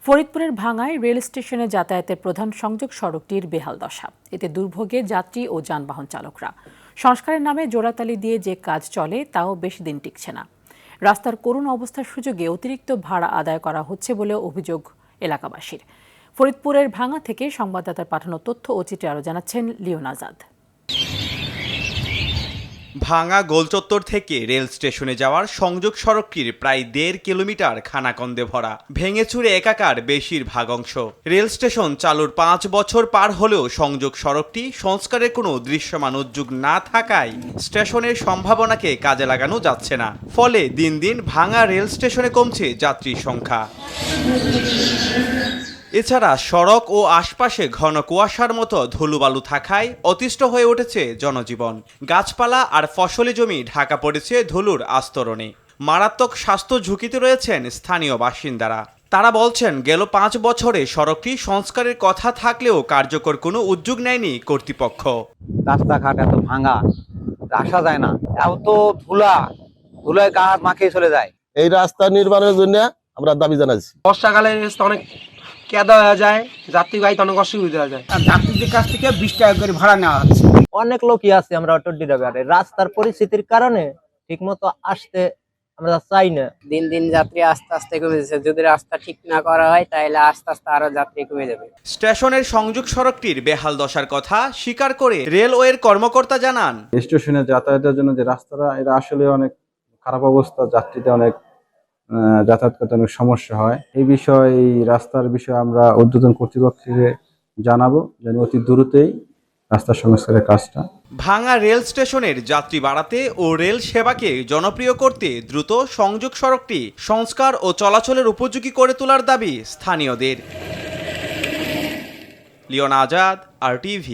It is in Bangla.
ফরিদপুরের ভাঙ্গায় রেল স্টেশনে যাতায়াতের প্রধান সংযোগ সড়কটির বেহাল দশা। এতে দুর্ভোগে যাত্রী ও যানবাহন চালকরা। সংস্কারের নামে জোড়াতালি দিয়ে যে কাজ চলে তাও বেশি দিন টিকছে না। রাস্তার করুণ অবস্থার সুযোগে অতিরিক্ত ভাড়া আদায় করা হচ্ছে বলে অভিযোগ এলাকাবাসীর। ফরিদপুরের ভাঙ্গা থেকে সংবাদদাতার পাঠানো তথ্য ও চিত্রে আরও জানাচ্ছেন লিওন আজাদ। ভাঙ্গা গোলচত্বর থেকে রেল স্টেশনে যাওয়ার সংযোগ সড়কটির প্রায় 1.5 কিলোমিটার খানাকন্দে ভরা, ভেঙেচুরে একাকার বেশিরভাগ অংশ। রেল স্টেশন চালুর 5 বছর পার হলেও সংযোগ সড়কটি সংস্কারের কোনো দৃশ্যমান উদ্যোগ না থাকায় স্টেশনের সম্ভাবনাকে কাজে লাগানো যাচ্ছে না। ফলে দিন দিন ভাঙ্গা রেল স্টেশনে কমছে যাত্রীর সংখ্যা। এছাড়া সড়ক ও আশপাশে ঘন কুয়াশার মতো ধুলোবালু থাকায় অতিষ্ঠ হয়ে উঠেছে জনজীবন। গাছপালা আর ফসলি জমি ঢাকা পড়েছে ধুলোর আস্তরণে। মারাত্মক স্বাস্থ্য ঝুঁকিতে রয়েছেন স্থানীয় বাসিন্দারা। তারা বলছেন, গেল 5 বছরে সড়কটি সংস্কারের কথা থাকলেও কার্যকর কোনো উদ্যোগ নেয়নি কর্তৃপক্ষ। রাস্তাঘাট এত ভাঙা, আসা যায় না, এত ধুলায় গা হাত মাখিয়ে চলে যায়। এই রাস্তা নির্মাণের জন্য আমরা দাবি জানাচ্ছি। বর্ষাকালে অনেক কেদা হয়ে যায়, যাত্রী গাড়িতে অনেক অসুবিধা হয়ে যায়। আর যাত্রীদের কাছ থেকে 20 টাকা করে ভাড়া নেওয়া হচ্ছে। অনেক লোকই আছে আমরা অটো ড্রাইভারে, রাস্তার পরিস্থিতির কারণে ঠিকমতো আসতে আমরা চাই না। দিন দিন যাত্রী আস্তে আস্তে কমে যাচ্ছে। যদি রাস্তা ঠিক না করা হয় তাহলে আস্তে আস্তে আরো যাত্রী কমে যাবে। স্টেশনের সংযোগ সড়কটির বেহাল দশার কথা স্বীকার করে রেলওয়ের কর্মকর্তা জানান, স্টেশনে যাতায়াতের জন্য যে রাস্তাটা, এটা আসলে অনেক খারাপ অবস্থা, যাত্রীদের অনেক যাতায়াত করতে অনেক সমস্যা হয়। এই বিষয়ে, এই রাস্তার বিষয়ে আমরা ঊর্ধ্বতন কর্তৃপক্ষকে জানাবো, যেন অতি দ্রুতই রাস্তা সংস্কারের কাজটা। ভাঙ্গা রেল স্টেশনের যাত্রী বাড়াতে ও রেল সেবাকে জনপ্রিয় করতে দ্রুত সংযোগ সড়কটি সংস্কার ও চলাচলের উপযোগী করে তোলার দাবি স্থানীয়দের। Leon Azad, RTV।